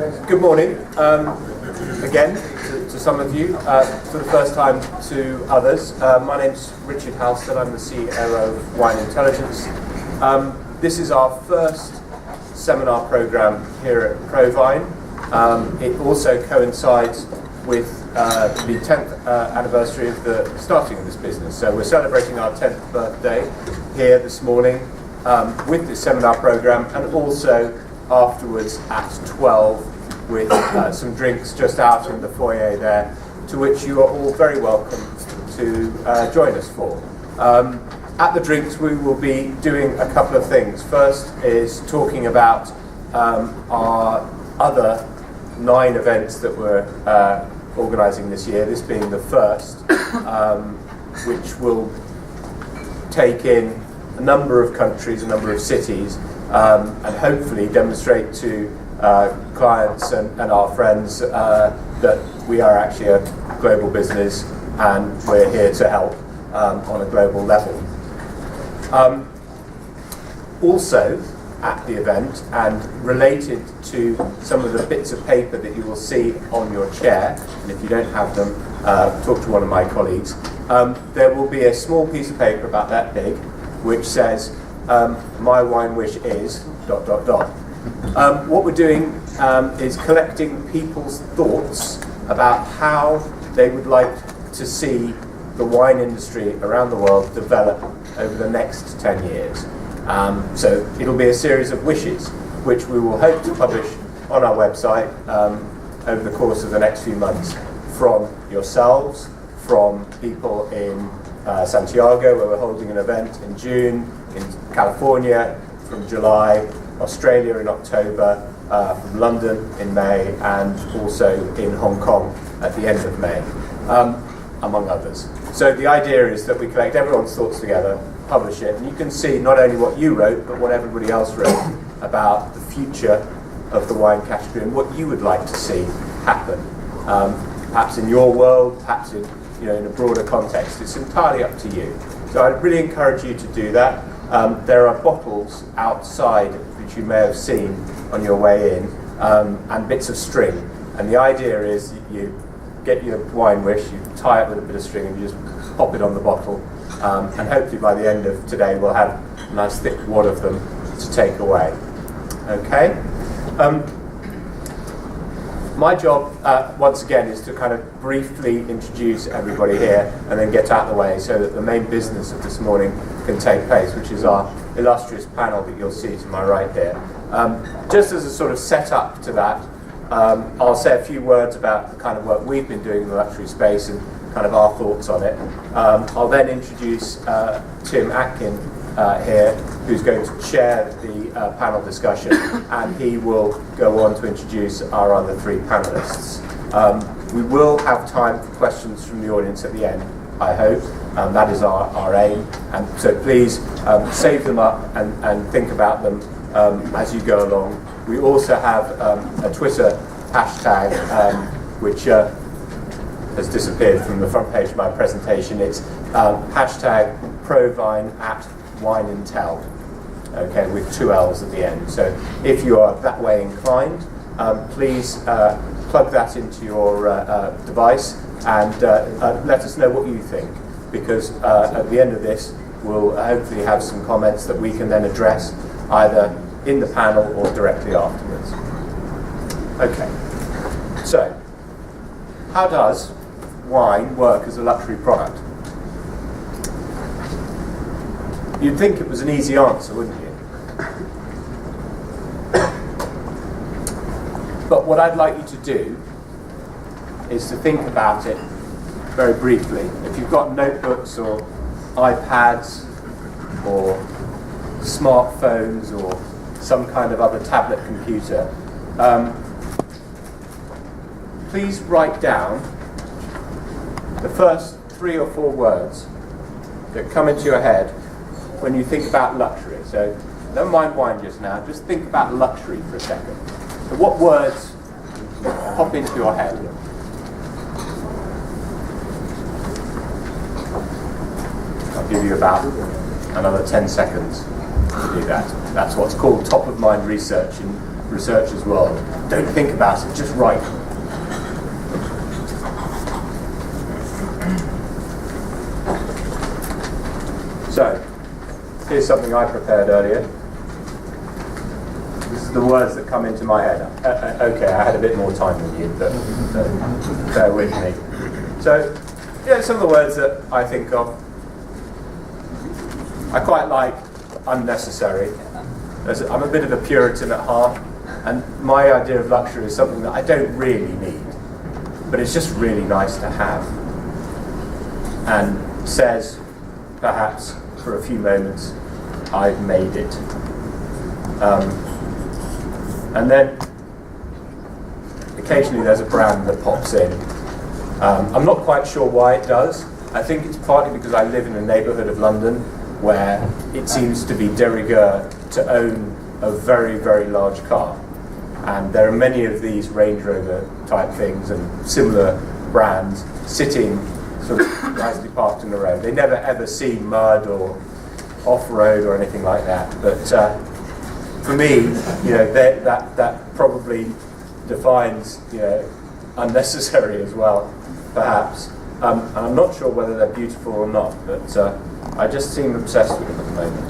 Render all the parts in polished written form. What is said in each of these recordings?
Good morning, again to some of you, for the first time to others. My name's Richard Halstead, I'm the CEO of Wine Intelligence. This is our first seminar program here at Prowein. It also coincides with the 10th anniversary of the starting of this business. So we're celebrating our 10th birthday here this morning with this seminar program, and also afterwards at 12 with some drinks just out in the foyer there, to which you are all very welcome to join us for. At the drinks we will be doing a couple of things. First is talking about our other 9 events that we're organising this year, this being the first, which will take in a number of countries, a number of cities, and hopefully demonstrate to clients and our friends that we are actually a global business and we're here to help on a global level. Also at the event, and related to some of the bits of paper that you will see on your chair, and if you don't have them, talk to one of my colleagues, there will be a small piece of paper about that big which says my wine wish is ... What we're doing is collecting people's thoughts about how they would like to see the wine industry around the world develop over the next 10 years. So it'll be a series of wishes which we will hope to publish on our website over the course of the next few months, from yourselves, from people in Santiago, where we're holding an event in June, in California from July, Australia in October, from London in May, and also in Hong Kong at the end of May, among others. So the idea is that we collect everyone's thoughts together, publish it, and you can see not only what you wrote, but what everybody else wrote about the future of the wine category and what you would like to see happen. Perhaps in your world, perhaps in a broader context. It's entirely up to you. So I'd really encourage you to do that. There are bottles outside which you may have seen on your way in, and bits of string. And the idea is you get your wine wish, you tie it with a bit of string, and you just pop it on the bottle. And hopefully by the end of today we'll have a nice thick wad of them to take away. Okay? My job, once again, is to kind of briefly introduce everybody here and then get out of the way so that the main business of this morning can take place, which is our illustrious panel that you'll see to my right here. Just as a sort of setup to that, I'll say a few words about the kind of work we've been doing in the luxury space and kind of our thoughts on it. I'll then introduce Tim Atkin here, who's going to chair the panel discussion, and he will go on to introduce our other 3 panelists. We will have time for questions from the audience at the end, I hope. That is our aim, and so please save them up and think about them as you go along. We also have a Twitter hashtag which has disappeared from the front page of my presentation. It's hashtag Prowein at WineIntel, okay, with 2 L's at the end. So if you are that way inclined, please plug that into your device and let us know what you think, because at the end of this we'll hopefully have some comments that we can then address either in the panel or directly afterwards. Okay, so how does wine work as a luxury product? You'd think it was an easy answer, wouldn't you? But what I'd like you to do is to think about it very briefly. If you've got notebooks or iPads or smartphones or some kind of other tablet computer, please write down the first 3 or 4 words that come into your head when you think about luxury. So don't mind wine just now, just think about luxury for a second. So what words pop into your head? I'll give you about another 10 seconds to do that. That's what's called top of mind research in researcher's world. Don't think about it, just write. So, here's something I prepared earlier. This is the words that come into my head. Okay, I had a bit more time than you, but bear with me. So, some of the words that I think of. I quite like unnecessary. I'm a bit of a Puritan at heart, and my idea of luxury is something that I don't really need, but it's just really nice to have. And says, perhaps, for a few moments, I've made it. And then, occasionally there's a brand that pops in. I'm not quite sure why it does. I think it's partly because I live in a neighbourhood of London where it seems to be de rigueur to own a very, very large car. And there are many of these Range Rover type things and similar brands sitting sort of nicely parked in the road. They never ever see mud or off-road or anything like that. But for me, that probably defines unnecessary as well, perhaps. And I'm not sure whether they're beautiful or not, but I just seem obsessed with them at the moment.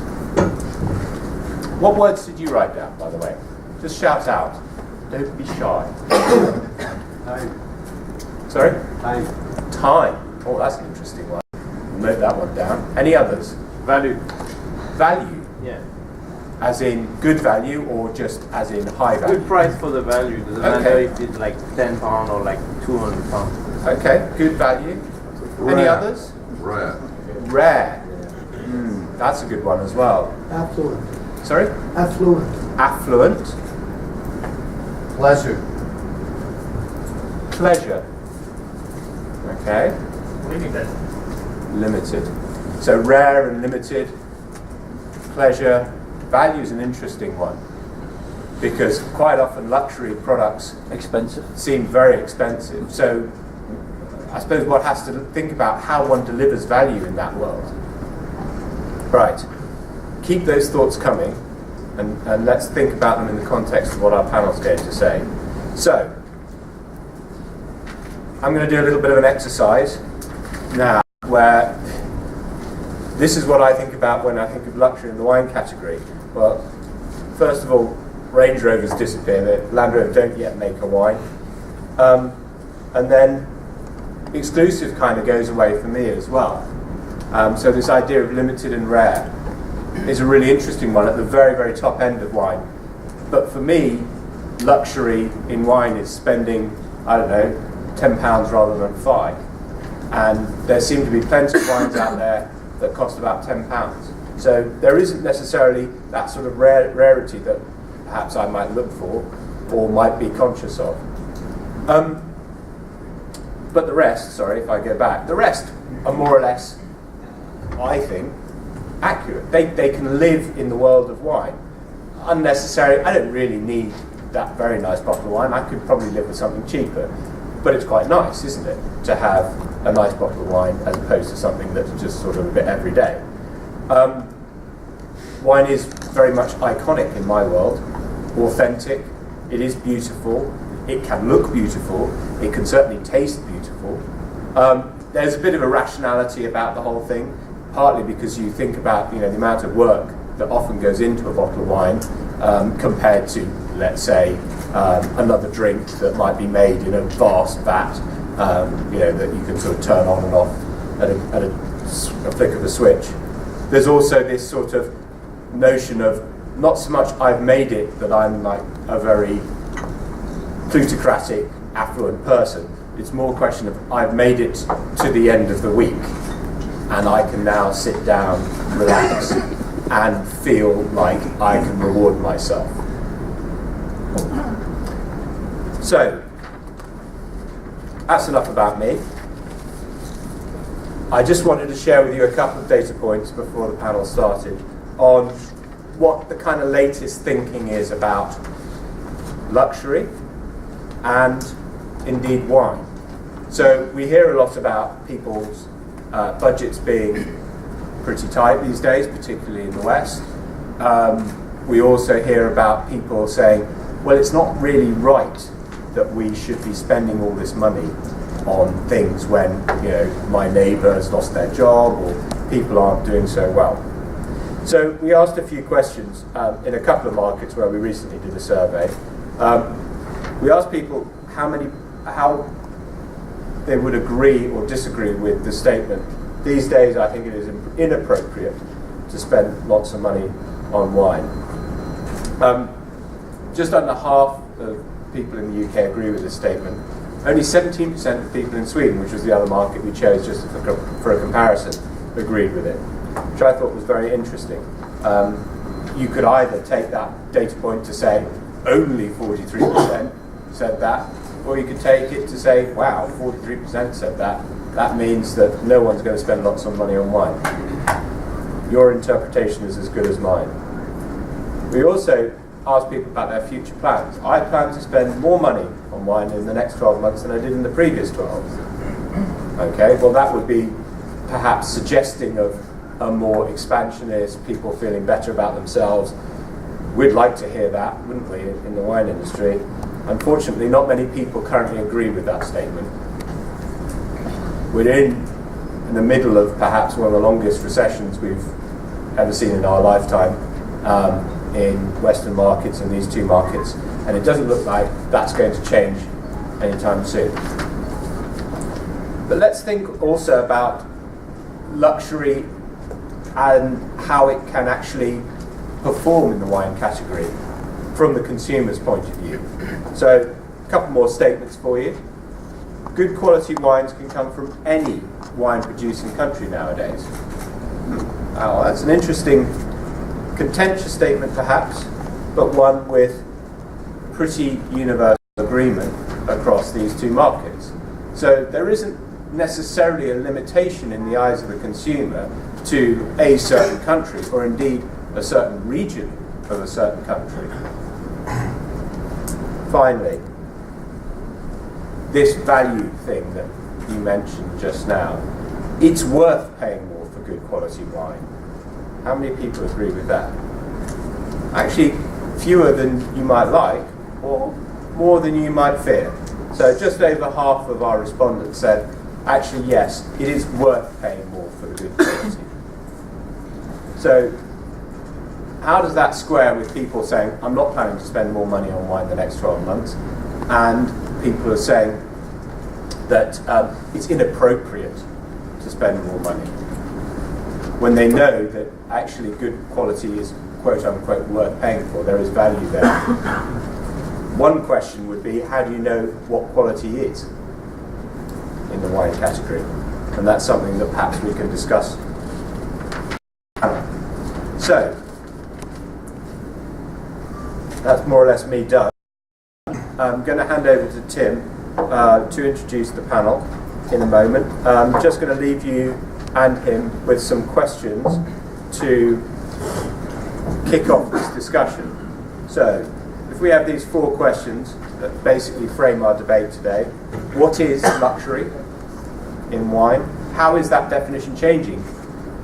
What words did you write down, by the way? Just shout out. Don't be shy. Time. Sorry? Time. Time. Oh, that's an interesting one. Note that one down. Any others? Value. Value? Yeah. As in good value or just as in high value? Good price for the value. Doesn't matter if it's like £10 or like £200. Okay, good value. Rare. Any others? Rare. Rare. That's a good one as well. Affluent. Sorry? Affluent. Affluent. Pleasure. Pleasure. Okay. Limited. Limited. So rare and limited. Pleasure. Value is an interesting one, because quite often luxury products seem very expensive. So I suppose one has to think about how one delivers value in that world. Right. Keep those thoughts coming, and let's think about them in the context of what our panel's going to say. So, I'm going to do a little bit of an exercise now, where this is what I think about when I think of luxury in the wine category. Well, first of all, Range Rovers disappear. The Land Rover don't yet make a wine. And then exclusive kind of goes away for me as well. So this idea of limited and rare is a really interesting one at the very, very top end of wine. But for me, luxury in wine is spending, I don't know, £10 rather than £5. And there seem to be plenty of wines out there that cost about £10. So there isn't necessarily that sort of rarity that perhaps I might look for or might be conscious of. But the rest, if I go back, the rest are more or less, I think, accurate. They can live in the world of wine. Unnecessary, I don't really need that very nice bottle of wine. I could probably live with something cheaper. But it's quite nice, isn't it, to have a nice bottle of wine as opposed to something that's just sort of a bit everyday. Wine is very much iconic in my world, authentic, it is beautiful, it can look beautiful, it can certainly taste beautiful. There's a bit of a rationality about the whole thing, partly because you think about the amount of work that often goes into a bottle of wine compared to, let's say, another drink that might be made in a vast vat, that you can sort of turn on and off at a flick of a switch. There's also this sort of notion of not so much I've made it that I'm like a very plutocratic, affluent person. It's more a question of I've made it to the end of the week and I can now sit down, relax, and feel like I can reward myself. So, that's enough about me. I just wanted to share with you a couple of data points before the panel started on what the kind of latest thinking is about luxury and indeed wine. So we hear a lot about people's budgets being pretty tight these days, particularly in the West. We also hear about people saying, well, it's not really right that we should be spending all this money on things when, my neighbour has lost their job or people aren't doing so well. So we asked a few questions in a couple of markets where we recently did a survey. We asked people how they would agree or disagree with the statement, these days I think it is inappropriate to spend lots of money on wine. Just under half of people in the UK agree with this statement. Only 17% of people in Sweden, which was the other market we chose just for a comparison, agreed with it, which I thought was very interesting. You could either take that data point to say only 43% said that, or you could take it to say, wow, 43% said that. That means that no one's going to spend lots of money on wine. Your interpretation is as good as mine. We also asked people about their future plans. I plan to spend more money on wine in the next 12 months than I did in the previous 12. Okay, well that would be perhaps suggesting of a more expansionist, people feeling better about themselves. We'd like to hear that, wouldn't we, in the wine industry? Unfortunately, not many people currently agree with that statement. We're in the middle of perhaps one of the longest recessions we've ever seen in our lifetime in Western markets, in these two markets, and it doesn't look like that's going to change anytime soon. But let's think also about luxury and how it can actually perform in the wine category from the consumer's point of view. So, a couple more statements for you. Good quality wines can come from any wine producing country nowadays. Now, that's an interesting, contentious statement perhaps, but one with pretty universal agreement across these two markets. So there isn't necessarily a limitation in the eyes of the consumer to a certain country, or indeed a certain region of a certain country. Finally, this value thing that you mentioned just now, it's worth paying more for good quality wine. How many people agree with that? Actually, fewer than you might like, or more than you might fear. So just over half of our respondents said, actually yes, it is worth paying more for the good quality. So how does that square with people saying, I'm not planning to spend more money on wine the next 12 months, and people are saying that it's inappropriate to spend more money, when they know that actually good quality is quote unquote worth paying for, there is value there. One question would be, how do you know what quality is in the wine category? And that's something that perhaps we can discuss. So, that's more or less me done. I'm going to hand over to Tim to introduce the panel in a moment. I'm just going to leave you and him with some questions to kick off this discussion. So, if we have these 4 questions that basically frame our debate today. What is luxury in wine? How is that definition changing?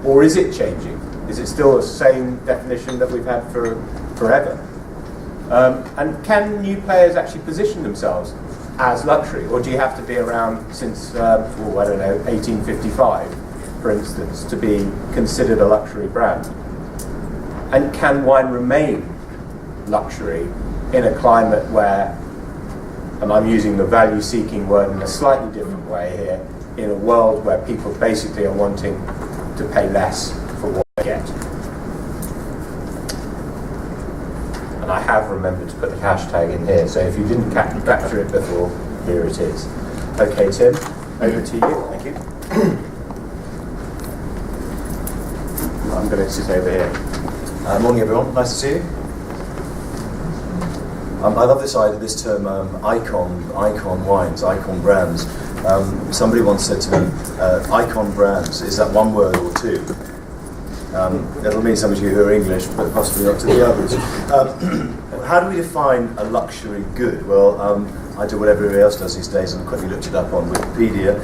Or is it changing? Is it still the same definition that we've had for forever? And can new players actually position themselves as luxury? Or do you have to be around since, 1855, for instance, to be considered a luxury brand? And can wine remain luxury in a climate where, and I'm using the value-seeking word in a slightly different way here, in a world where people basically are wanting to pay less for what they get? And I have remembered to put the hashtag in here, so if you didn't capture it before, here it is. Okay, Tim, over to you. Thank you. I'm going to sit over here. Morning, everyone. Nice to see you. I love this term, icon wines, icon brands. Somebody once said to me, icon brands, is that one word or two? That'll mean something to you who are English, but possibly not to the others. How do we define a luxury good? Well, I do what everybody else does these days, and quickly looked it up on Wikipedia.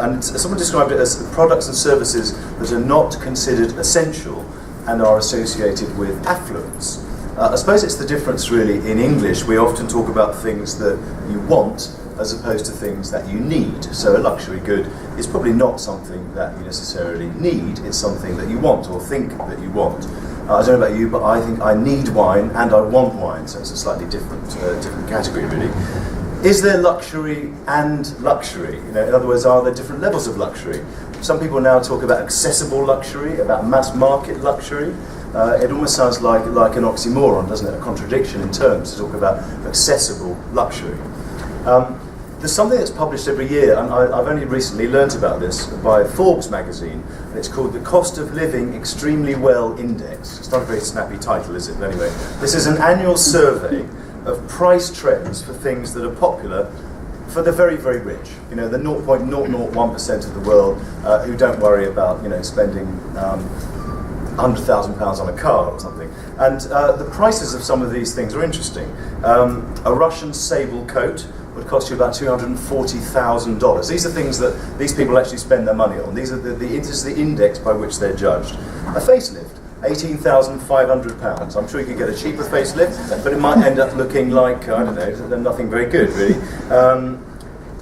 And someone described it as products and services that are not considered essential and are associated with affluence. I suppose it's the difference really in English. We often talk about things that you want as opposed to things that you need. So a luxury good is probably not something that you necessarily need, it's something that you want or think that you want. I don't know about you, but I think I need wine and I want wine, so it's a slightly different category really. Is there luxury and luxury? In other words, are there different levels of luxury? Some people now talk about accessible luxury, about mass market luxury. It almost sounds like an oxymoron, doesn't it? A contradiction in terms to talk about accessible luxury. There's something that's published every year, and I've only recently learnt about this by Forbes magazine, and it's called the Cost of Living Extremely Well Index. It's not a very snappy title, is it? But anyway, this is an annual survey of price trends for things that are popular for the very, very rich. The 0.001% of the world who don't worry about, spending £100,000 on a car or something. And the prices of some of these things are interesting. A Russian sable coat would cost you about $240,000. These are things that these people actually spend their money on. These are this is the index by which they're judged. A facelift, £18,500. I'm sure you could get a cheaper facelift, but it might end up looking like, I don't know, nothing very good really.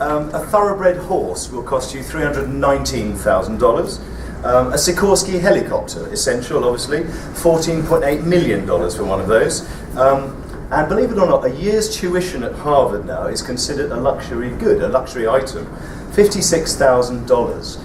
A thoroughbred horse will cost you $319,000. A Sikorsky helicopter, essential obviously, $14.8 million for one of those. And believe it or not, a year's tuition at Harvard now is considered a luxury good, a luxury item, $56,000.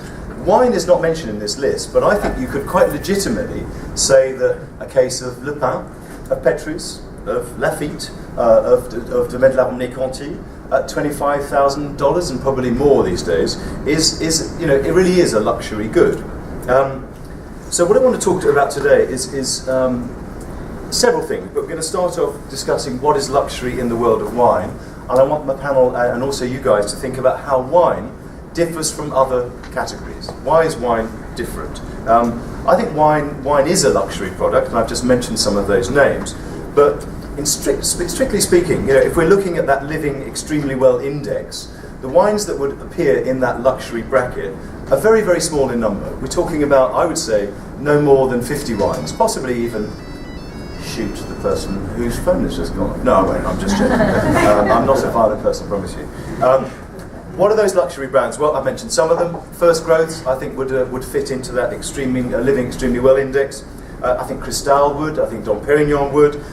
Wine is not mentioned in this list, but I think you could quite legitimately say that a case of Le Pen, of Petrus, of Lafite, of de Medlavon-Conti, at $25,000 and probably more these days, is it really is a luxury good. So what I want to talk about today is several things, but we're going to start off discussing what is luxury in the world of wine, and I want my panel and also you guys to think about how wine differs from other categories. Why is wine different? I think wine is a luxury product, and I've just mentioned some of those names, but strictly speaking, if we're looking at that living extremely well index, the wines that would appear in that luxury bracket are very, very small in number. We're talking about, I would say, no more than 50 wines, possibly even shoot the person whose phone has just gone. No, I won't, I'm just joking. I'm not a violent person, I promise you. What are those luxury brands? Well, I've mentioned some of them. First Growths, I think, would fit into that living extremely well index. I think Cristal would, I think Dom Perignon would,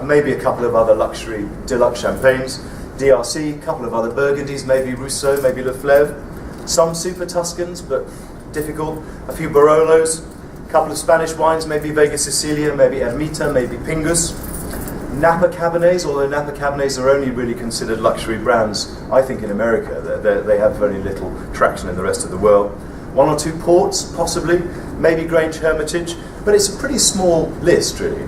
maybe a couple of other luxury deluxe champagnes. DRC, a couple of other Burgundies, maybe Rousseau, maybe Leflaive. Some super Tuscans, but difficult. A few Barolos, a couple of Spanish wines, maybe Vega Sicilia, maybe Ermita, maybe Pingus. Napa Cabernets, although Napa Cabernets are only really considered luxury brands, I think, in America. They have very little traction in the rest of the world. One or two ports, possibly, maybe Grange Hermitage, but it's a pretty small list, really.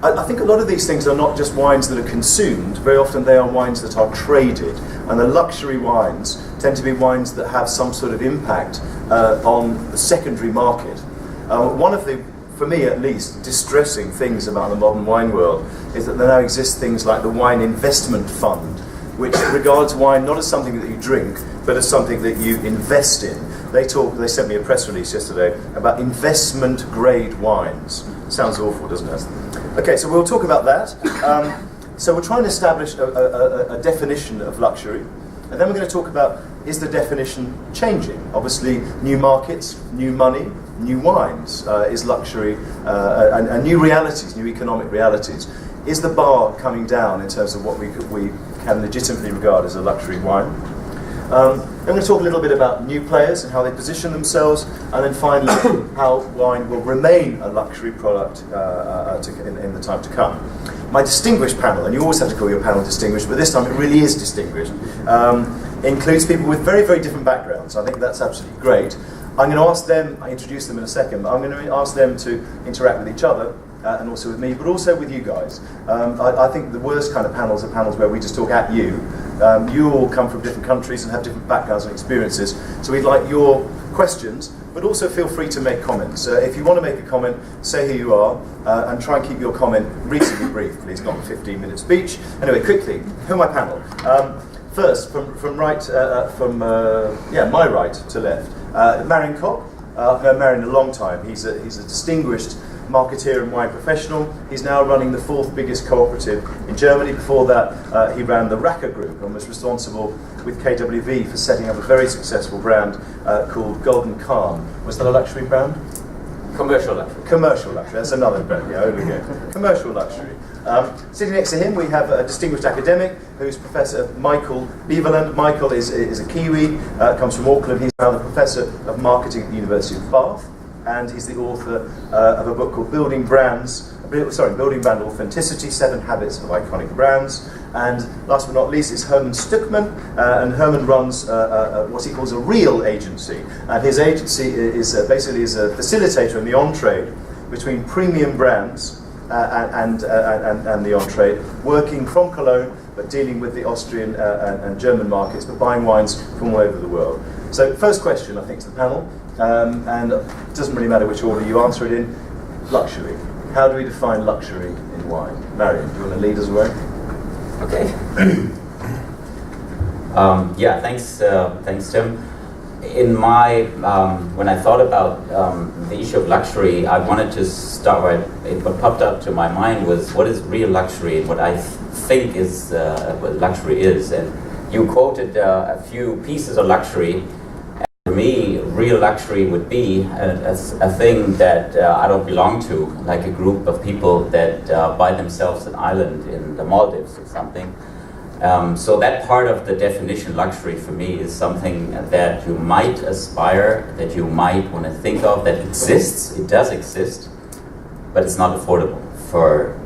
I think a lot of these things are not just wines that are consumed, very often they are wines that are traded, and the luxury wines tend to be wines that have some sort of impact on the secondary market. One of the, for me at least, distressing things about the modern wine world is that there now exist things like the Wine Investment Fund, which regards wine not as something that you drink, but as something that you invest in. They sent me a press release yesterday about investment grade wines. Sounds awful, doesn't it? Okay, so we'll talk about that. So we'll try and establish a definition of luxury, and then we're going to talk about, is the definition changing? Obviously, new markets, new money, new wines is luxury, and new realities, new economic realities. Is the bar coming down in terms of what we can legitimately regard as a luxury wine? I'm going to talk a little bit about new players and how they position themselves, and then finally how wine will remain a luxury product in the time to come. My distinguished panel, and you always have to call your panel distinguished, but this time it really is distinguished, includes people with very, very different backgrounds. I think that's absolutely great. I'm going to ask them, I introduce them in a second, but I'm going to ask them to interact with each other, and also with me, but also with you guys. I think the worst kind of panels are panels where we just talk at you. You all come from different countries and have different backgrounds and experiences, so we'd like your questions, but also feel free to make comments. If you want to make a comment, say who you are, and try and keep your comment reasonably brief, please, not a 15-minute speech. Anyway, quickly, who are my panel? First, from my right to left, Marian Kopp, I've known Marian a long time. He's a distinguished marketeer and wine professional. He's now running the 4th biggest cooperative in Germany. Before that, he ran the Racker Group and was responsible with KWV for setting up a very successful brand called Golden Calm. Was that a luxury brand? Commercial luxury. Commercial luxury, that's another brand, yeah, over again. Commercial luxury. Sitting next to him, we have a distinguished academic who's Professor Michael Beverland. Michael is a Kiwi, comes from Auckland. He's now the Professor of Marketing at the University of Bath, and he's the author of a book called Building Brand Authenticity, 7 Habits of Iconic Brands. And last but not least is Hermann Stöckmann, and Hermann runs what he calls a real agency. And his agency is basically is a facilitator in the on-trade between premium brands and the on-trade, working from Cologne, but dealing with the Austrian and German markets, but buying wines from all over the world. So first question, I think, to the panel, and it doesn't really matter which order you answer it in, luxury. How do we define luxury in wine? Marian, do you want to lead us away? Okay. Yeah, thanks, Tim. In my when I thought about the issue of luxury, I wanted to start where what popped up to my mind was what is real luxury and what I think is what luxury is. And you quoted a few pieces of luxury. For me, real luxury would be a thing that I don't belong to, like a group of people that buy themselves an island in the Maldives or something. So that part of the definition luxury for me is something that you might aspire, that you might want to think of, that exists. It does exist, but it's not affordable for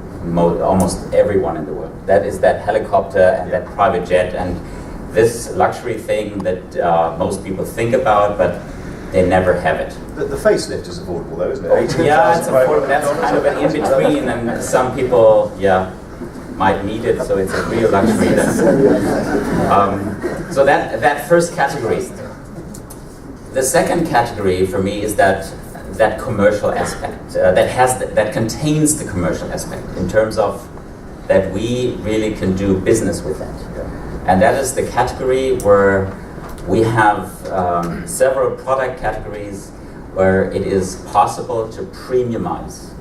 almost everyone in the world. That is that helicopter and that private jet and this luxury thing that most people think about, but they never have it. The facelift is affordable though, isn't it? Yeah, it's affordable. That's kind of an in-between, and some people, might need it, so it's a real luxury. So that first category. The second category for me is that commercial aspect that contains the commercial aspect in terms of that we really can do business with that. And that is the category where we have several product categories where it is possible to premiumize,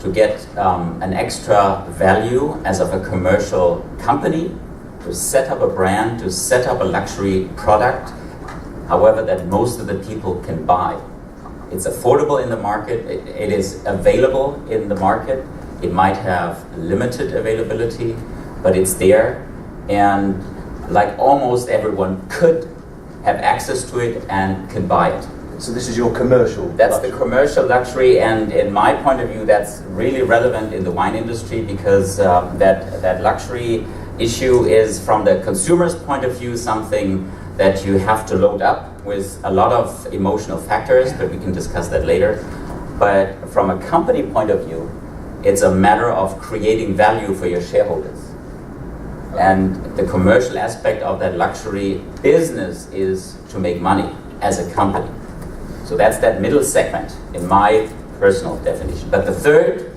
to get an extra value as of a commercial company, to set up a brand, to set up a luxury product, however that most of the people can buy. It's affordable in the market, it is available in the market, it might have limited availability, but it's there, and like almost everyone could have access to it and can buy it. So this is your commercial That's luxury. The commercial luxury, and in my point of view, that's really relevant in the wine industry because that luxury issue is, from the consumer's point of view, something that you have to load up with a lot of emotional factors, but we can discuss that later. But from a company point of view, it's a matter of creating value for your shareholders. And the commercial aspect of that luxury business is to make money as a company. So that's that middle segment in my personal definition. But the third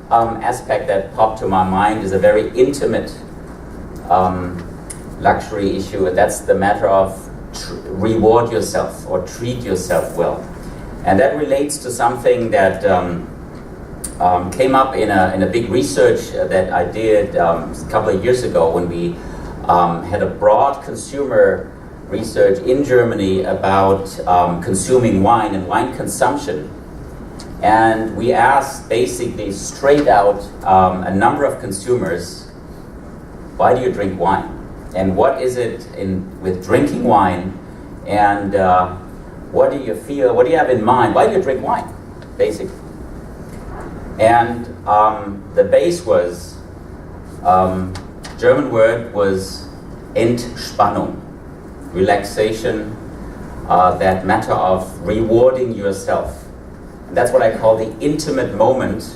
aspect that popped to my mind is a very intimate luxury issue, and that's the matter of reward yourself or treat yourself well. And that relates to something that came up in a big research that I did a couple of years ago when we had a broad consumer research in Germany about consuming wine and wine consumption. And we asked basically straight out a number of consumers, why do you drink wine? And what is it with drinking wine? And what do you feel, what do you have in mind? Why do you drink wine, basically? And the base was, German word was Entspannung, relaxation, that matter of rewarding yourself. And that's what I call the intimate moment.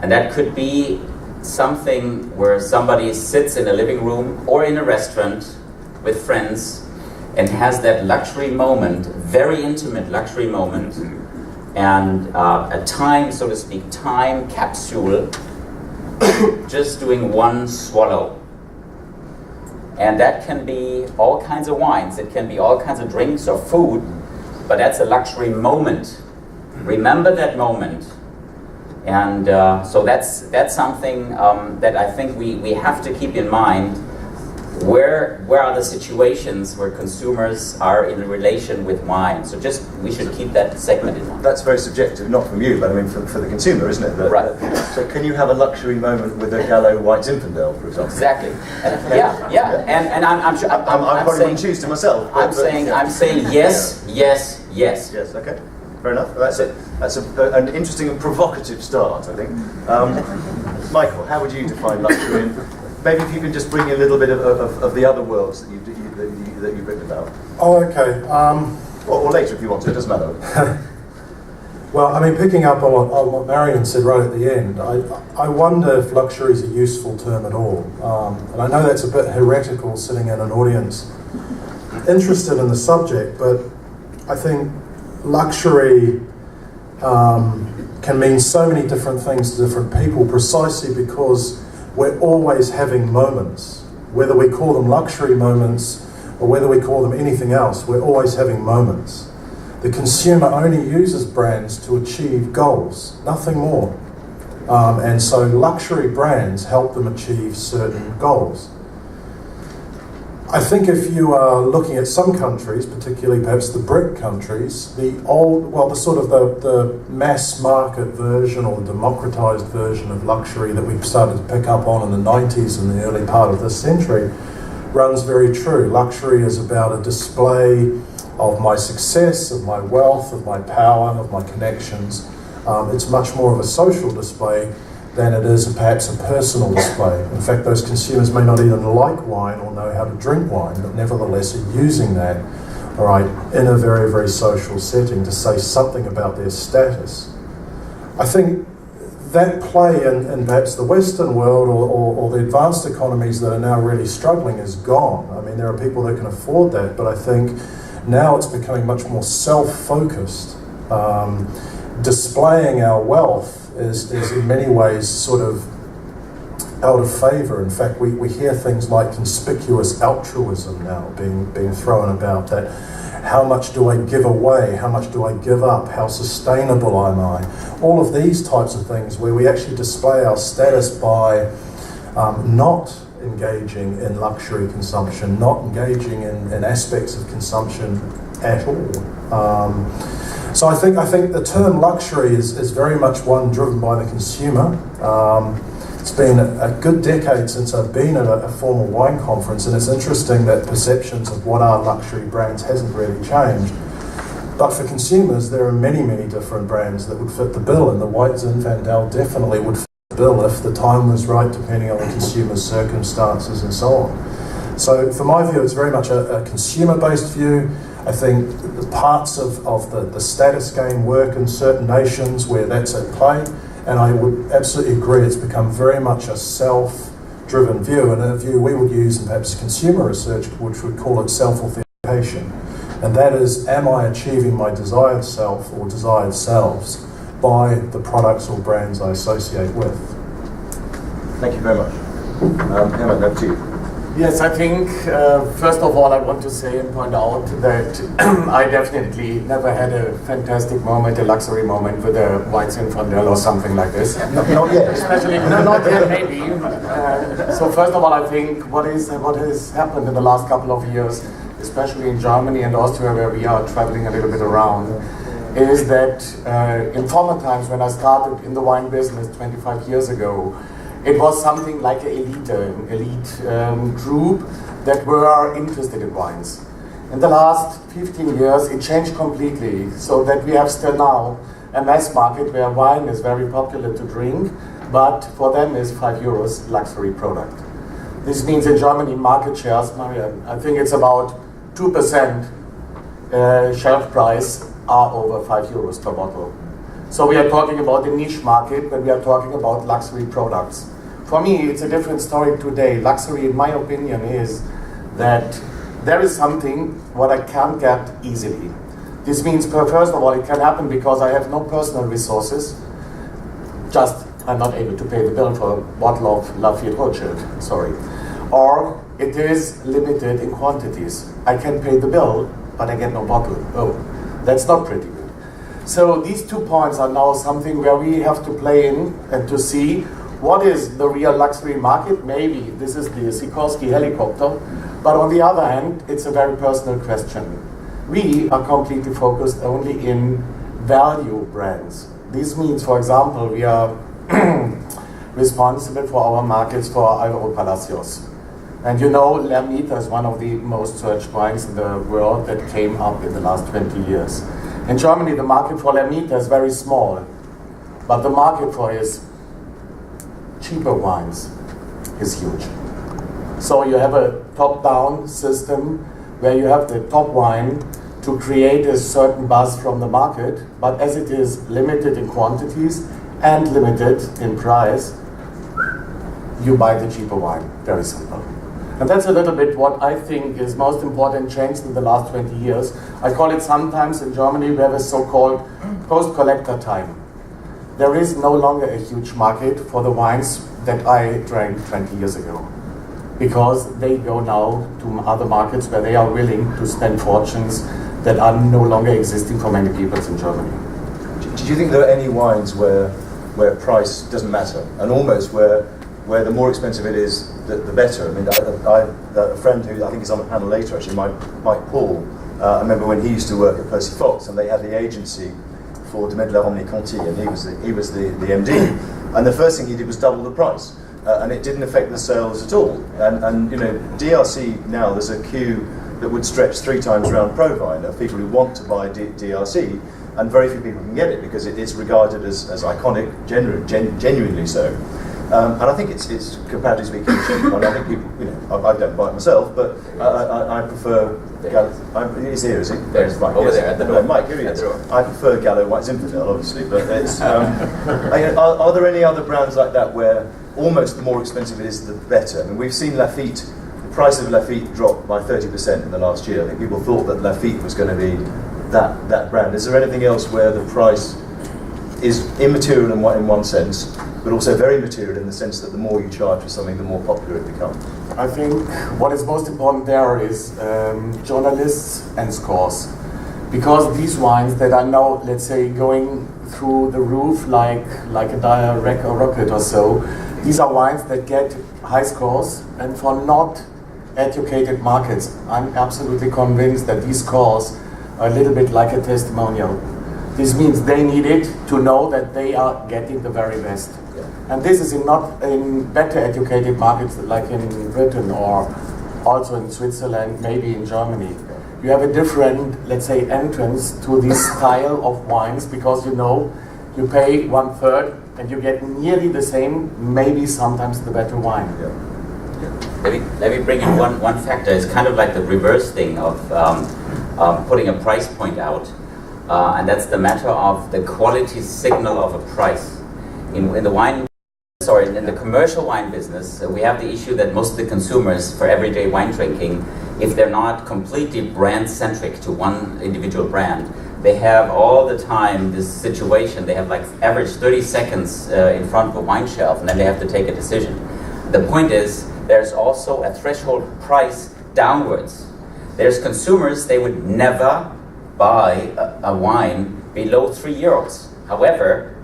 And that could be something where somebody sits in a living room or in a restaurant with friends and has that luxury moment, very intimate luxury moment, and a time, so to speak, time capsule, just doing one swallow. And that can be all kinds of wines, it can be all kinds of drinks or food, but that's a luxury moment. Remember that moment. And so that's something that I think we have to keep in mind. Where are the situations where consumers are in relation with wine? So we should keep that segment in mind. That's very subjective, not from you, but I mean for the consumer, isn't it? Right. So can you have a luxury moment with a Gallo White Zinfandel, for example? Exactly. And I'm sure. I probably saying, wouldn't choose to myself. I'm saying yes, yes, yes. Yes. Okay. Fair enough. That's an interesting and provocative start, I think. Michael, how would you define luxury? And maybe if you can just bring in a little bit of the other worlds that you've written about. Oh, okay. Or later if you want to, it doesn't matter. Well, I mean, picking up on what Marian said right at the end, I wonder if luxury is a useful term at all. And I know that's a bit heretical sitting in an audience interested in the subject, but I think luxury can mean so many different things to different people precisely because we're always having moments. Whether we call them luxury moments or whether we call them anything else, we're always having moments. The consumer only uses brands to achieve goals, nothing more. And so luxury brands help them achieve certain goals. I think if you are looking at some countries, particularly perhaps the BRIC countries, the mass market version or the democratized version of luxury that we've started to pick up on in the 90s and the early part of this century runs very true. Luxury is about a display of my success, of my wealth, of my power, of my connections. It's much more of a social display than it is perhaps a personal display. In fact, those consumers may not even like wine or know how to drink wine, but nevertheless are using that, all right, in a very, very social setting to say something about their status. I think that play in perhaps the Western world or the advanced economies that are now really struggling is gone. I mean, there are people that can afford that, but I think now it's becoming much more self-focused. Displaying our wealth is in many ways sort of out of favour. In fact, we hear things like conspicuous altruism now being thrown about, that how much do I give away, how much do I give up, how sustainable am I? All of these types of things where we actually display our status by not engaging in luxury consumption, not engaging in aspects of consumption at all. So I think the term luxury is very much one driven by the consumer. It's been a good decade since I've been at a formal wine conference, and it's interesting that perceptions of what are luxury brands hasn't really changed. But for consumers, there are many, many different brands that would fit the bill, and the White Zinfandel definitely would fit the bill if the time was right, depending on the consumer's circumstances and so on. So for my view, it's very much a consumer-based view. I think the parts of the status game work in certain nations where that's at play, and I would absolutely agree it's become very much a self-driven view, and a view we would use in perhaps consumer research, which would call it self-authentication. And that is, am I achieving my desired self or desired selves by the products or brands I associate with? Thank you very much. Hermann, over to you. Yes, I think, first of all, I want to say and point out that I definitely never had a fantastic moment, a luxury moment with a White Zinfandel or something like this. Not yet. Especially, no, not yet, maybe. So first of all, I think what has happened in the last couple of years, especially in Germany and Austria, where we are traveling a little bit around, is that in former times when I started in the wine business 25 years ago, it was something like an elite group that were interested in wines. In the last 15 years, it changed completely, so that we have still now a mass market where wine is very popular to drink, but for them is €5 luxury product. This means in Germany, market shares, Marian, I think it's about 2% shelf price are over €5 per bottle. So we are talking about a niche market, but we are talking about luxury products. For me, it's a different story today. Luxury, in my opinion, is that there is something what I can't get easily. This means, first of all, it can happen because I have no personal resources. Just, I'm not able to pay the bill for a bottle of Lafite Rothschild, sorry. Or it is limited in quantities. I can pay the bill, but I get no bottle. Oh, That's not pretty good. So these 2 points are now something where we have to play in and to see what is the real luxury market. Maybe this is the Sikorsky helicopter, but on the other hand, it's a very personal question. We are completely focused only in value brands. This means, for example, we are responsible for our markets for Alvaro Palacios. And you know, Lermita is one of the most searched wines in the world that came up in the last 20 years. In Germany, the market for Lermita is very small, but the market for his cheaper wines is huge. So you have a top-down system where you have the top wine to create a certain buzz from the market, but as it is limited in quantities and limited in price, you buy the cheaper wine. Very simple. And that's a little bit what I think is most important changed in the last 20 years. I call it sometimes in Germany we have a so-called post-collector time. There is no longer a huge market for the wines that I drank 20 years ago, because they go now to other markets where they are willing to spend fortunes that are no longer existing for many people in Germany. Do you think there are any wines where price doesn't matter, and almost where the more expensive it is, the better? I mean, a friend who I think is on the panel later, actually, Mike Paul, I remember when he used to work at Percy Fox, and they had the agency for Domaine de la Romney-Conti, and he was the MD, and the first thing he did was double the price, and it didn't affect the sales at all. And you know, DRC now, there's a queue that would stretch 3 times around Prowein of people who want to buy DRC, and very few people can get it because it is regarded as iconic, genuinely so. And I think it's comparatively speaking cheap. I think people, you know, I don't buy it myself, but I prefer. He's here, is he? There's Mike over there at the door. Mike, here he is. I prefer Gallo White Zinfandel, obviously, but it's. Are there any other brands like that where almost the more expensive it is, the better? I mean, we've seen Lafite. The price of Lafite dropped by 30% in the last year. I think people thought that Lafite was going to be that brand. Is there anything else where the price is immaterial in one sense, but also very material in the sense that the more you charge for something, the more popular it becomes? I think what is most important there is journalists and scores. Because these wines that are now, let's say, going through the roof like a direct rocket or so, these are wines that get high scores, and for not educated markets, I'm absolutely convinced that these scores are a little bit like a testimonial. This means they need it to know that they are getting the very best. Yeah. And this is not in better educated markets like in Britain or also in Switzerland, maybe in Germany. You have a different, let's say, entrance to this style of wines, because you know you pay 1/3 and you get nearly the same, maybe sometimes the better wine. Yeah. Let me bring in one factor. It's kind of like the reverse thing of putting a price point out, and that's the matter of the quality signal of a price. In the commercial wine business, we have the issue that most of the consumers for everyday wine drinking, if they're not completely brand-centric to one individual brand, they have all the time this situation. They have like average 30 seconds in front of a wine shelf, and then they have to take a decision. The point is, there's also a threshold price downwards. There's consumers, they would never buy a wine below €3. However,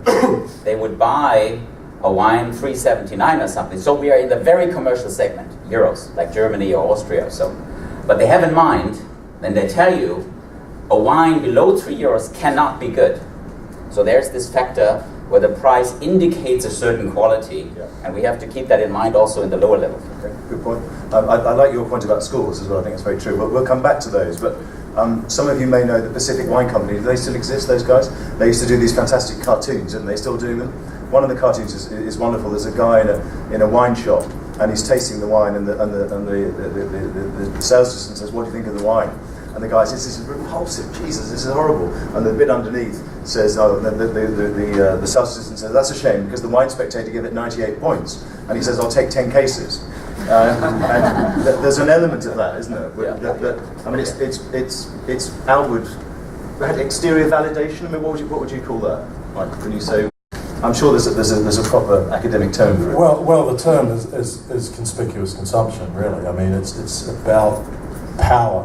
they would buy a wine 3.79 or something. So we are in the very commercial segment, euros, like Germany or Austria or so. But they have in mind, and they tell you, a wine below €3 cannot be good. So there's this factor where the price indicates a certain quality, and we have to keep that in mind also in the lower level. Okay, good point. I like your point about schools as well. I think it's very true. We'll come back to those. But some of you may know the Pacific Wine Company. Do they still exist, those guys? They used to do these fantastic cartoons, didn't they? Still doing them? One of the cartoons is wonderful. There's a guy in a wine shop, and he's tasting the wine, and the sales assistant says, "What do you think of the wine?" And the guy says, "This is repulsive. Jesus, this is horrible." And the bit underneath says, the sales assistant says, "That's a shame, because the Wine Spectator gave it 98 points." And he says, "I'll take 10 cases." And there's an element of that, isn't there? I mean, it's outward, exterior validation. I mean, what would you call that? Like, when you say, I'm sure there's a proper academic term for it. Well, the term is conspicuous consumption, really. I mean, it's about power.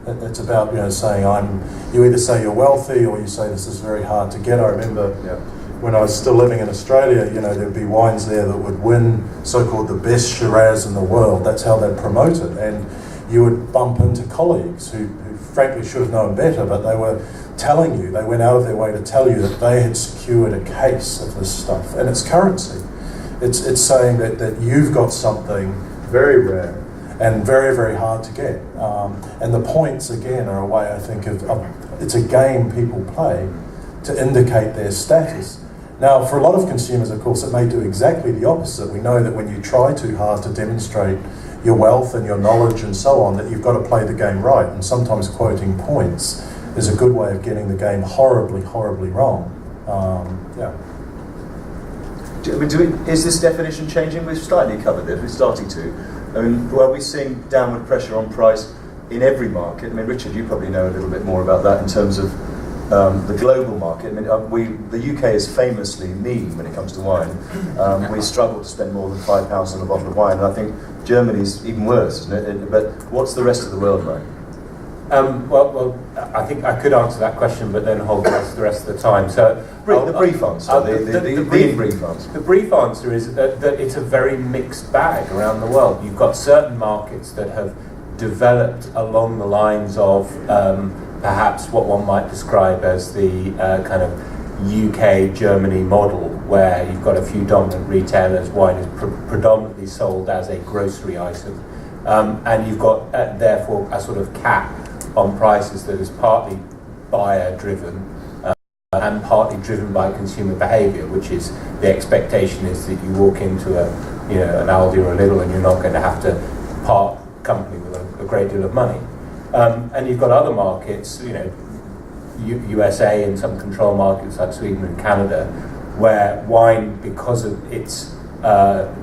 It's about saying you either say you're wealthy or you say this is very hard to get. I remember when I was still living in Australia, there'd be wines there that would win so-called the best Shiraz in the world. That's how they'd promote it. And you would bump into colleagues who frankly should have known better, but they were telling you, they went out of their way to tell you that they had secured a case of this stuff. And it's currency. It's saying that you've got something very rare and very, very hard to get. And the points, again, are a way, I think, of it's a game people play to indicate their status. Now, for a lot of consumers, of course, it may do exactly the opposite. We know that when you try too hard to demonstrate your wealth and your knowledge and so on, that you've got to play the game right. And sometimes quoting points is a good way of getting the game horribly, horribly wrong. Is this definition changing? We've slightly covered this. We're starting to. Are we seeing downward pressure on price in every market? Richard, you probably know a little bit more about that in terms of the global market. The UK is famously mean when it comes to wine. We struggle to spend more than £5 on a bottle of wine, and I think Germany's even worse, isn't it? But what's the rest of the world like? Well, I think I could answer that question, but then hold the rest of the time. So the brief answer. The brief answer is that it's a very mixed bag around the world. You've got certain markets that have developed along the lines of perhaps what one might describe as the kind of UK Germany model, where you've got a few dominant retailers. Wine is predominantly sold as a grocery item, and you've got therefore a sort of cap on prices that is partly buyer driven and partly driven by consumer behaviour, which is the expectation is that you walk into an Aldi or a Lidl and you're not going to have to part company with a great deal of money. And you've got other markets, USA and some control markets like Sweden and Canada, where wine, because of its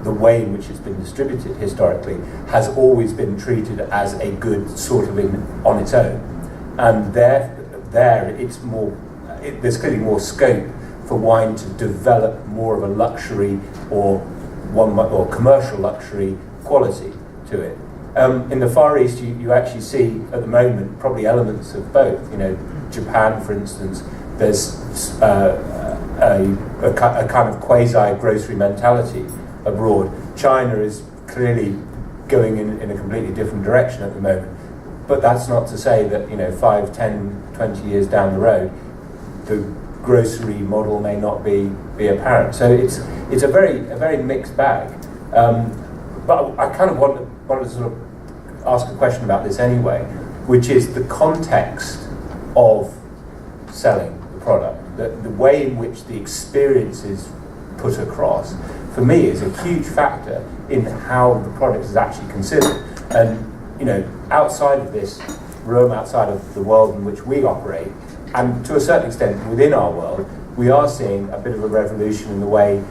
the way in which it's been distributed historically, has always been treated as a good sort of on its own, and there it's more. There's clearly more scope for wine to develop more of a luxury or commercial luxury quality to it. In the Far East, you actually see at the moment probably elements of both. Japan, for instance, there's a kind of quasi-grocery mentality abroad. China is clearly going in a completely different direction at the moment. But that's not to say that 5, 10, 20 years down the road, the grocery model may not be apparent. So it's a very mixed bag. But I kind of wanted to sort of ask a question about this anyway, which is the context of selling the product, the way in which the experience is put across, for me is a huge factor in how the product is actually considered. And outside of this room, outside of the world in which we operate, and to a certain extent within our world, we are seeing a bit of a revolution in the way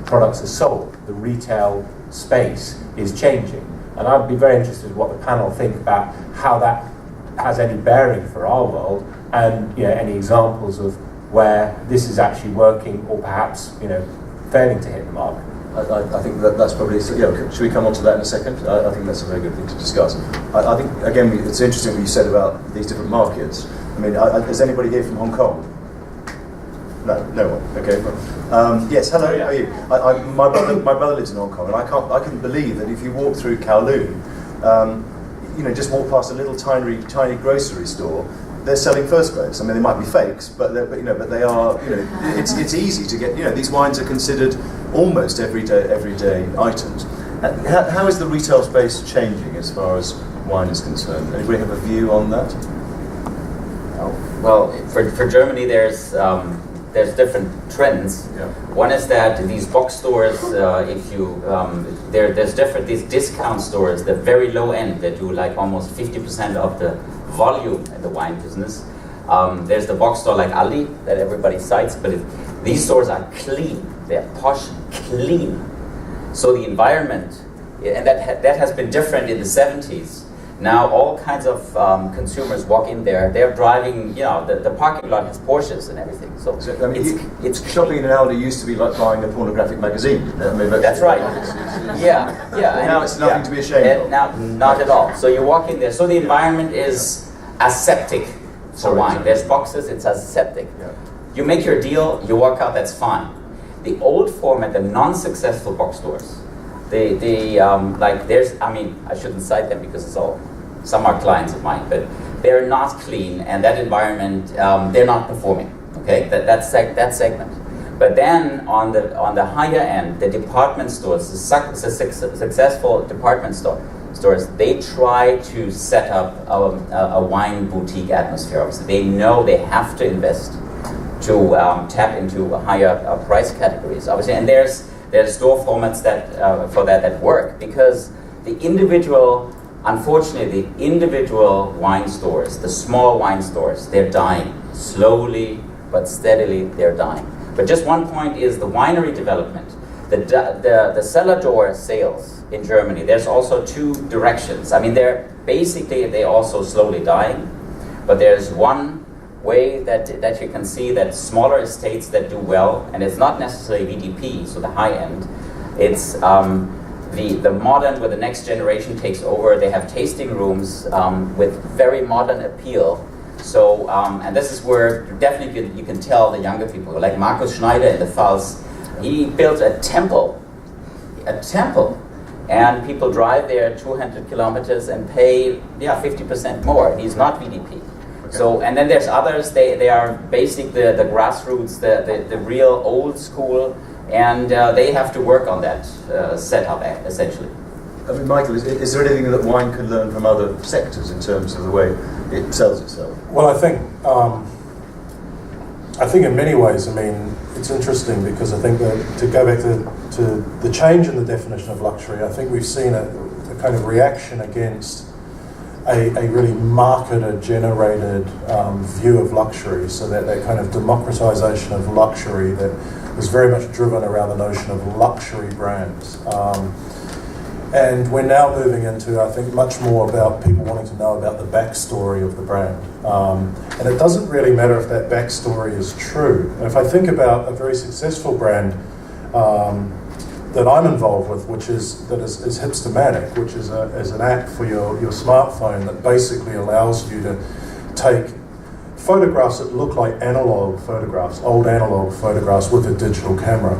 products are sold. The retail space is changing, and I'd be very interested in what the panel think about how that has any bearing for our world, and any examples of where this is actually working or perhaps failing to hit the mark. I think that's probably, should we come on to that in a second? I think that's a very good thing to discuss. I think, again, it's interesting what you said about these different markets. Is anybody here from Hong Kong? No one. Okay. Yes. Hello. How are you? My brother lives in Hong Kong, and I couldn't believe that if you walk through Kowloon, just walk past a little tiny grocery store, they're selling first grades. They might be fakes, but they are. It's easy to get. These wines are considered almost everyday items. How is the retail space changing as far as wine is concerned? Anybody have a view on that? Well, for Germany, there's different trends. Yeah. One is that these box stores, there's different, these discount stores, the very low end, that do like almost 50% of the volume in the wine business. There's the box store like Aldi that everybody cites, but these stores are clean. They're posh, clean. So the environment, and that has been different in the 70s. Now all kinds of consumers walk in there. They're driving, the parking lot has Porsches and everything. So it's shopping in an Aldi used to be like buying a pornographic magazine. That's right. Yeah. Now it's nothing to be ashamed of. Now, not at all. So you walk in there. So the environment is aseptic for Sorry, wine. sorry. There's boxes, it's aseptic. Yeah. You make your deal, you walk out, that's fine. The old format, the non-successful box stores, like there's, I mean, I shouldn't cite them because it's all, some are clients of mine, but they're not clean, and that environment, they're not performing. Okay, that segment. But then on the higher end, the department stores, the successful department stores, they try to set up a wine boutique atmosphere. Obviously, they know they have to invest to tap into higher price categories. Obviously, and there's store formats that work, because the individual, unfortunately, the individual wine stores, the small wine stores, they're dying slowly but steadily. They're dying. But just one point is the winery development. The cellar door sales in Germany, there's also two directions. I mean, they're also slowly dying, but there's one way that you can see that smaller estates that do well, and it's not necessarily VDP, so the high end, it's the modern, where the next generation takes over. They have tasting rooms with very modern appeal. So, and this is where definitely you can tell the younger people, like Markus Schneider in the Pfalz, he built a temple, and people drive there 200 kilometers and pay 50% more. He's not VDP. Okay. So, and then there's others, they are basic, the grassroots, the real old school, and they have to work on that setup, essentially. I mean, Michael, is there anything that wine can learn from other sectors in terms of the way it sells itself? Well, I think in many ways, I mean, it's interesting because I think that to go back to the change in the definition of luxury, I think we've seen a kind of reaction against a really marketer-generated view of luxury, so that kind of democratization of luxury that was very much driven around the notion of luxury brands. And we're now moving into, I think, much more about people wanting to know about the backstory of the brand. And it doesn't really matter if that backstory is true. And if I think about a very successful brand that I'm involved with, which is Hipstermatic, which is an app for your smartphone that basically allows you to take photographs that look like analog photographs, old analog photographs with a digital camera.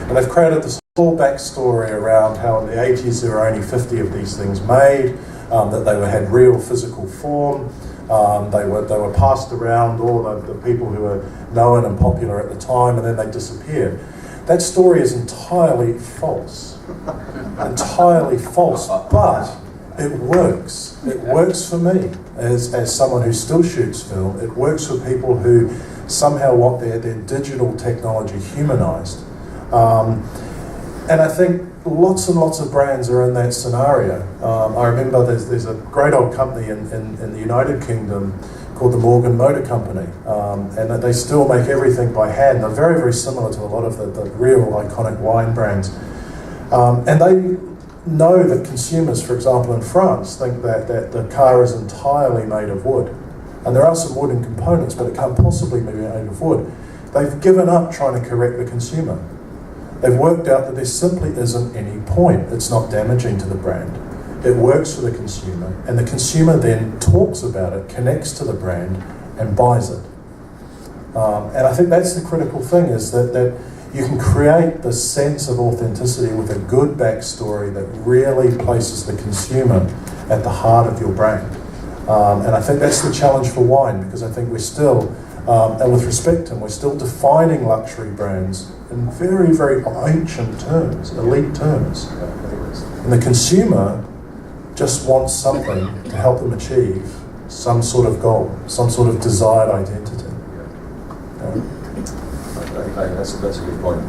And they've created this whole backstory around how in the 80s there were only 50 of these things made, that they had real physical form, they were passed around all the people who were known and popular at the time, and then they disappeared. That story is entirely false. Entirely false, but it works. It works for me as someone who still shoots film. It works for people who somehow want their digital technology humanized. And I think lots and lots of brands are in that scenario. I remember there's a great old company in the United Kingdom called the Morgan Motor Company, and they still make everything by hand. They're very, very similar to a lot of the real iconic wine brands. And they know that consumers, for example, in France, think that the car is entirely made of wood. And there are some wooden components, but it can't possibly be made of wood. They've given up trying to correct the consumer. They've worked out that there simply isn't any point. It's not damaging to the brand. It works for the consumer, and the consumer then talks about it, connects to the brand, and buys it. And I think that's the critical thing, is that you can create the sense of authenticity with a good backstory that really places the consumer at the heart of your brand. And I think that's the challenge for wine, because I think we're still, and with respect to them, we're still defining luxury brands in very, very ancient terms, elite terms. And the consumer just wants something to help them achieve some sort of goal, some sort of desired identity. I think that's a good point.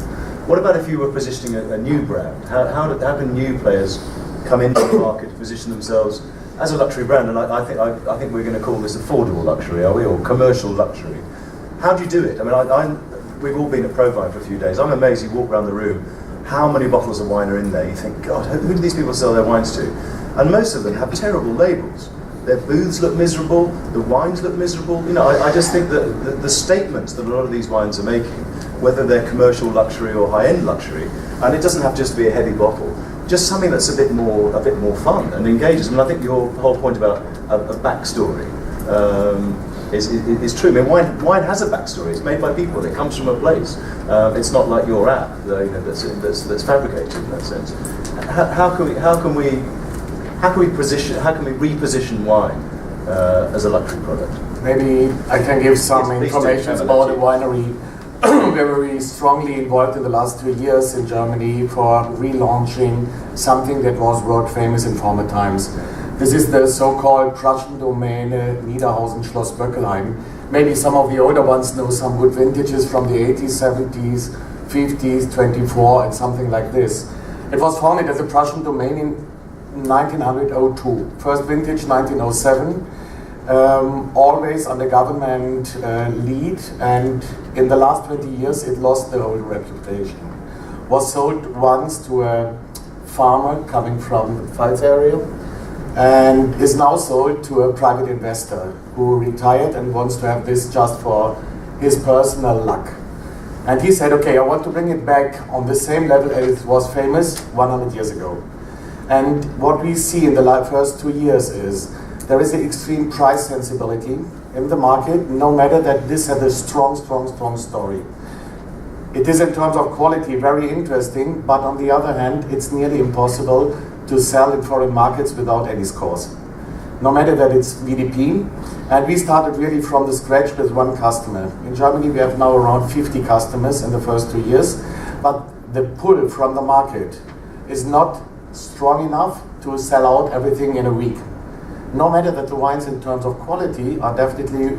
What about if you were positioning a new brand? How can new players come into the market to position themselves as a luxury brand? And I think we're going to call this affordable luxury, are we, or commercial luxury? How do you do it? I mean, we've all been at Prowein for a few days. I'm amazed. You walk around the room, how many bottles of wine are in there? You think, God, who do these people sell their wines to? And most of them have terrible labels. Their booths look miserable, the wines look miserable. You know, I just think that the statements that a lot of these wines are making, whether they're commercial luxury or high-end luxury, and it doesn't have just to be a heavy bottle, just something that's a bit more fun and engages. And I think your whole point about a backstory is true. I mean, wine has a backstory. It's made by people. It comes from a place. It's not like your app, that's fabricated in that sense. How can we reposition wine as a luxury product? Maybe I can give some Yes, information about the winery. We're very strongly involved in the last 2 years in Germany for relaunching something that was world famous in former times. This is the so-called Prussian Domäne Niederhausen Schloss Böckelheim. Maybe some of the older ones know some good vintages from the 80s, 70s, 50s, 24 and something like this. It was founded as a Prussian domain in 1902. First vintage 1907. Always under government lead, and in the last 20 years it lost the old reputation. Was sold once to a farmer coming from the Pfalz area, and is now sold to a private investor who retired and wants to have this just for his personal luck. And he said, okay, I want to bring it back on the same level as it was famous 100 years ago. And what we see in the first 2 years is there is an extreme price sensibility in the market, no matter that this has a strong story. It is in terms of quality very interesting, but on the other hand, it's nearly impossible to sell in foreign markets without any scores. No matter that it's VDP, and we started really from the scratch with one customer. In Germany, we have now around 50 customers in the first 2 years, but the pull from the market is not strong enough to sell out everything in a week. No matter that the wines in terms of quality are definitely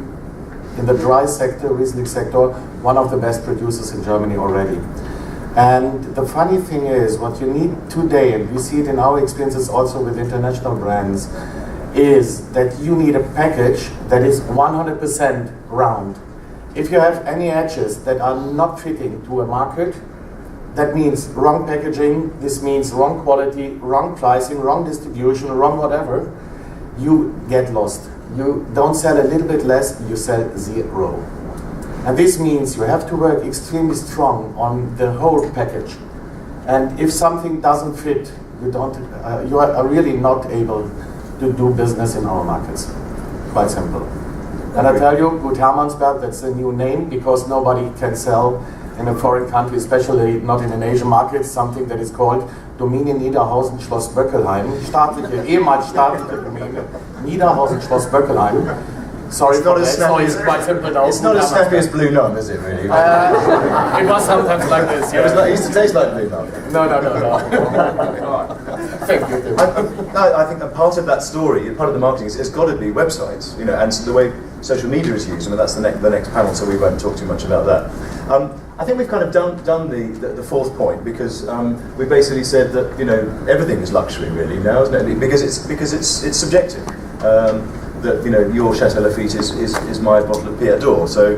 in the dry sector, Riesling sector, one of the best producers in Germany already. And the funny thing is, what you need today, and we see it in our experiences also with international brands, is that you need a package that is 100% round. If you have any edges that are not fitting to a market, that means wrong packaging, this means wrong quality, wrong pricing, wrong distribution, wrong whatever, you get lost. You don't sell a little bit less, you sell zero. And this means you have to work extremely strong on the whole package. And if something doesn't fit, you are really not able to do business in our markets. Quite simple. And I tell you, Gut Hermannsberg, that's a new name because nobody can sell in a foreign country, especially not in an Asian market, something that is called Domäne Niederhausen Schloss Böckelheim. Ehemals staatliche Domäne Niederhausen Schloss Böckelheim. Sorry it's for that, so it's quite simple now. It's not as snappy as Blue Nun, is it really? It was sometimes like this, yeah. It used to taste like Blue Nun. No. Thank you. I think a part of that story, part of the marketing, has got to be websites, and the way social media is used. I mean, that's the next panel, so we won't talk too much about that. I think we've kind of done the fourth point because we basically said that everything is luxury really now, isn't it? Because it's subjective. That your Chateau Lafite is my bottle of Pied d'Or. So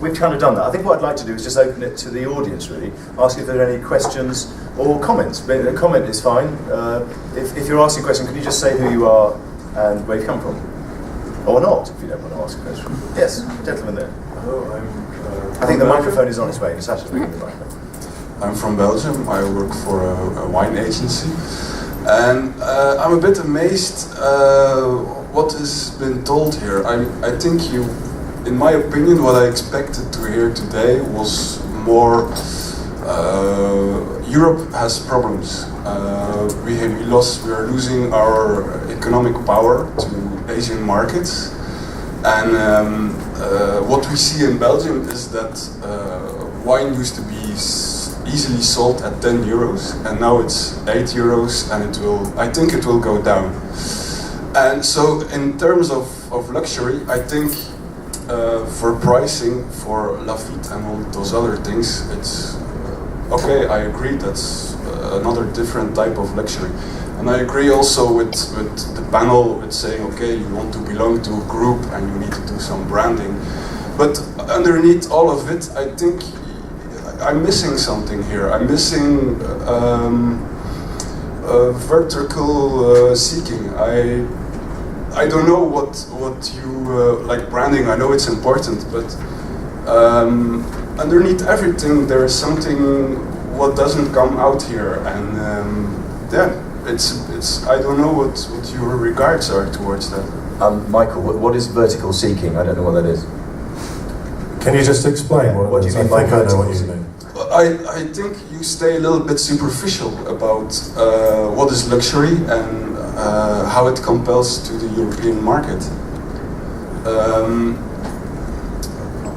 we've kind of done that. I think what I'd like to do is just open it to the audience really, ask if there are any questions or comments. A comment is fine. If you're asking a question, could you just say who you are and where you come from? Or not, if you don't want to ask a question. Yes, gentleman there. Hello, I think the microphone is on its way. Sasha's bringing the microphone. I'm from Belgium. I work for a wine agency. And I'm a bit amazed what has been told here. I think in my opinion, what I expected to hear today was more Europe has problems. We are losing our economic power to Asian markets. And what we see in Belgium is that wine used to be easily sold at 10 euros, and now it's 8 euros, and I think it will go down. And so in terms of luxury, I think for pricing, for Lafite and all those other things, it's okay, I agree, that's another different type of luxury. And I agree also with the panel with saying, okay, you want to belong to a group and you need to do some branding. But underneath all of it, I think I'm missing something here. I'm missing vertical seeking. I don't know what you like branding. I know it's important, but underneath everything there is something what doesn't come out here, and yeah, it's I don't know what your regards are towards that. Michael, what is vertical seeking? I don't know what that is. Can you just explain what it is? Do you mean by vertical seeking? I think you stay a little bit superficial about what is luxury and how it compels to the European market.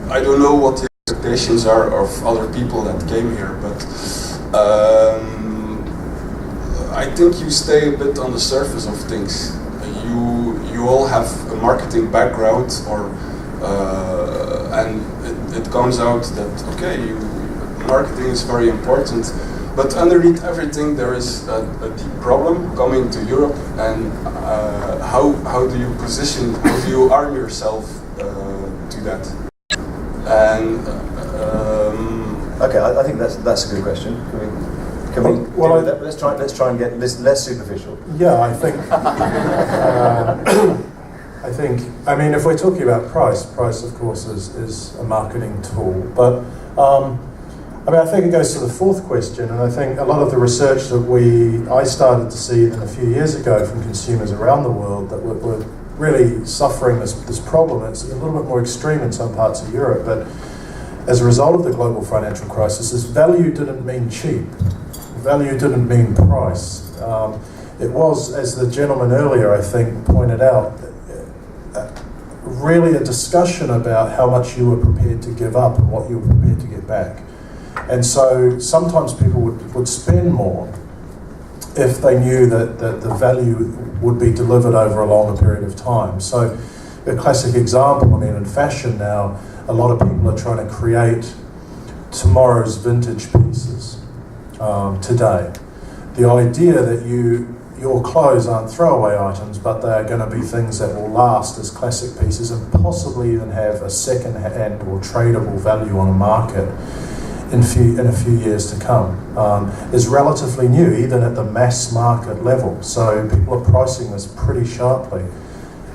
I don't know what the expectations are of other people that came here, but I think you stay a bit on the surface of things. You all have a marketing background, and it comes out that okay, marketing is very important, but underneath everything there is a deep problem coming to Europe, and how do you position, how do you arm yourself to that? And okay, I think that's a good question. Can we let's try and get less superficial. Yeah, I think. I mean, if we're talking about price of course is a marketing tool, but I think it goes to the fourth question, and I think a lot of the research that I started to see even a few years ago from consumers around the world that were really suffering this problem. It's a little bit more extreme in some parts of Europe, but as a result of the global financial crisis, this value didn't mean cheap. Value didn't mean price. It was, as the gentleman earlier, I think, pointed out, really a discussion about how much you were prepared to give up and what you were prepared to get back. And so sometimes people would spend more if they knew that the value would be delivered over a longer period of time. So a classic example, in fashion now, a lot of people are trying to create tomorrow's vintage pieces today. The idea that your clothes aren't throwaway items, but they are going to be things that will last as classic pieces and possibly even have a second-hand or tradable value on a market in a few years to come, is relatively new, even at the mass market level. So people are pricing this pretty sharply.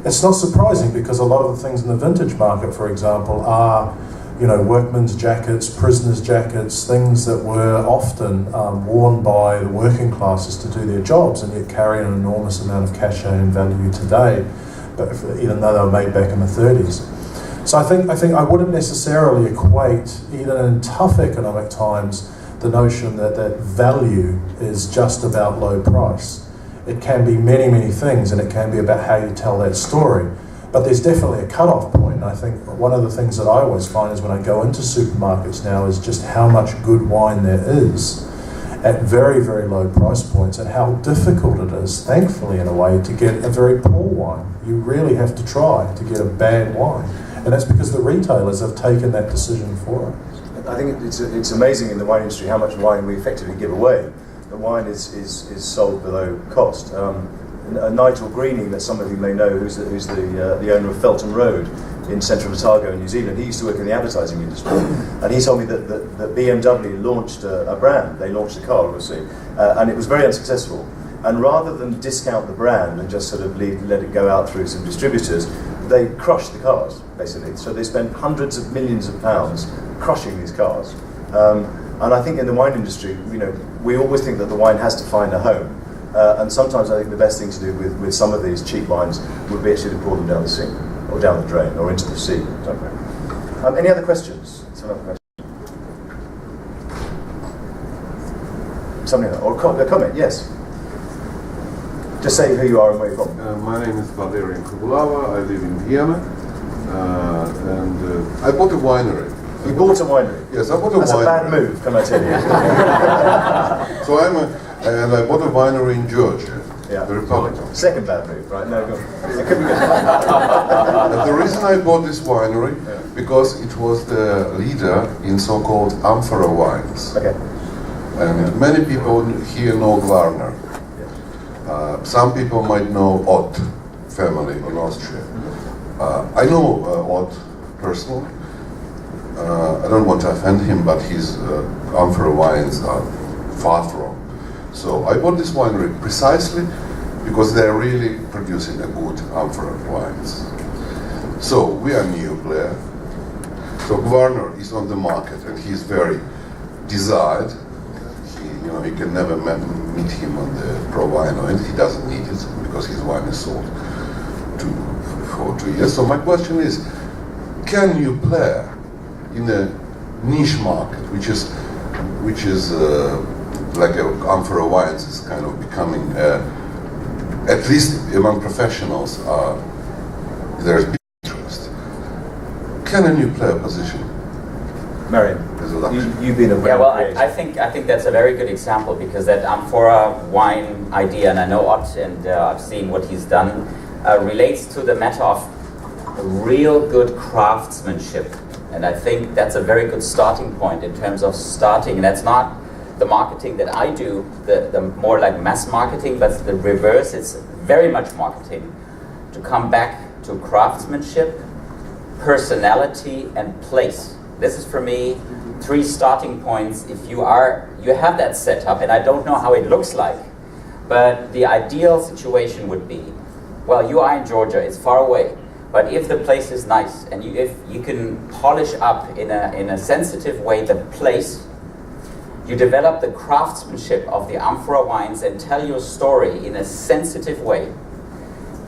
It's not surprising because a lot of the things in the vintage market, for example, are workmen's jackets, prisoners' jackets, things that were often worn by the working classes to do their jobs, and yet carry an enormous amount of cachet and value today, but even though they were made back in the 30s. So I think I wouldn't necessarily equate, even in tough economic times, the notion that value is just about low price. It can be many, many things, and it can be about how you tell that story. But there's definitely a cut-off point. I think one of the things that I always find is when I go into supermarkets now is just how much good wine there is at very, very low price points, and how difficult it is, thankfully in a way, to get a very poor wine. You really have to try to get a bad wine. And that's because the retailers have taken that decision for us. I think it's amazing in the wine industry how much wine we effectively give away. The wine is sold below cost. Nigel Greening, that some of you may know, who's the owner of Felton Road in central Otago in New Zealand, he used to work in the advertising industry, and he told me that BMW launched a brand. They launched a car, obviously, and it was very unsuccessful. And rather than discount the brand and just sort of let it go out through some distributors, they crushed the cars, basically. So they spent hundreds of millions of pounds crushing these cars. And I think in the wine industry, we always think that the wine has to find a home. And sometimes I think the best thing to do with some of these cheap wines would be actually to pour them down the sink, or down the drain, or into the sea. Any other questions? Something or a comment? Yes. Just say who you are and where you're from. My name is Marian Kopp. I live in Vienna, and I bought a winery. You bought a winery? Yes, I bought a winery. That's a bad move, can I tell you? So I bought a winery in Georgia, the Republic. Second bad move, right? No, go on. It could be good. And the reason I bought this winery, because it was the leader in so-called amphora wines. Okay. And many people here know Glarner. Some people might know Ott family in Austria. I know Ott personally. I don't want to offend him, but his amphora wines are far from. So I bought this winery precisely because they're really producing a good amphora wines. So we are new player. So Glarner is on the market and he's very desired. You can never meet him on the Prowein, and he doesn't need it because his wine is sold. for 2 years. So my question is, can you play in a niche market, which is like amphora wines is kind of becoming, at least among professionals, there's big interest. Can a new player position? Marian, you've been a yeah. Well, I think that's a very good example, because that amphora wine idea, and I know Ott, and I've seen what he's done, relates to the matter of real good craftsmanship. And I think that's a very good starting point in terms of starting. And that's not the marketing that I do, the more like mass marketing, but the reverse. It's very much marketing to come back to craftsmanship, personality, and place. This is for me 3 starting points. If you have that set up, and I don't know how it looks like, but the ideal situation would be, well, you are in Georgia, it's far away. But if the place is nice, and if you can polish up in a sensitive way the place, you develop the craftsmanship of the amphora wines and tell your story in a sensitive way.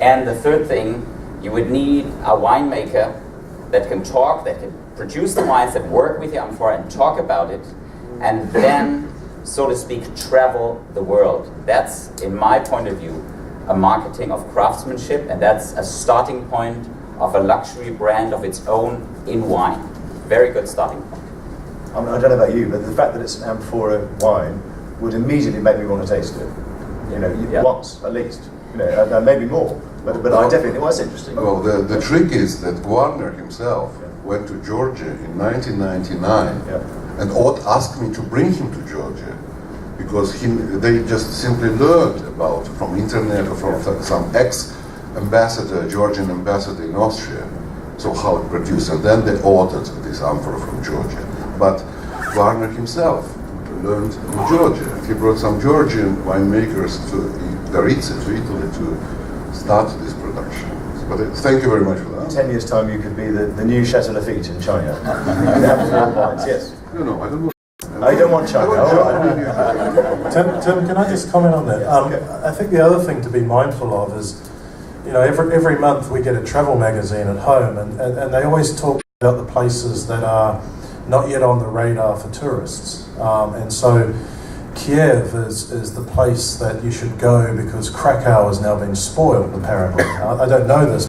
And the third thing, you would need a winemaker that can talk, that can produce the wines, that work with the amphora and talk about it, and then, so to speak, travel the world. That's, in my point of view, a marketing of craftsmanship, and that's a starting point of a luxury brand of its own in wine. Very good starting point. I don't know about you, but the fact that it's an amphora wine would immediately make me want to taste it. You know, once at least. You know, and maybe more. But I definitely, well, that's interesting. Well, the trick is that Gardner himself went to Georgia in 1999, and Ott asked me to bring him to Georgia, because they just simply learned about, from internet or from some ex-ambassador, Georgian ambassador in Austria, so how it produced, and then they ordered this amphora from Georgia. But Gardner himself learned in Georgia. He brought some Georgian winemakers to Daritze, to Italy, to start this production. But thank you very much for that. In 10 years' time, you could be the new Chateau Lafite in China. You have 4 wines, yes. No, I don't want. Oh, you don't want China? Tim, can I just comment on that? I think the other thing to be mindful of is, you know, every month we get a travel magazine at home, and they always talk about the places that are not yet on the radar for tourists. And so Kiev is the place that you should go because Krakow has now been spoiled, apparently. I don't know this,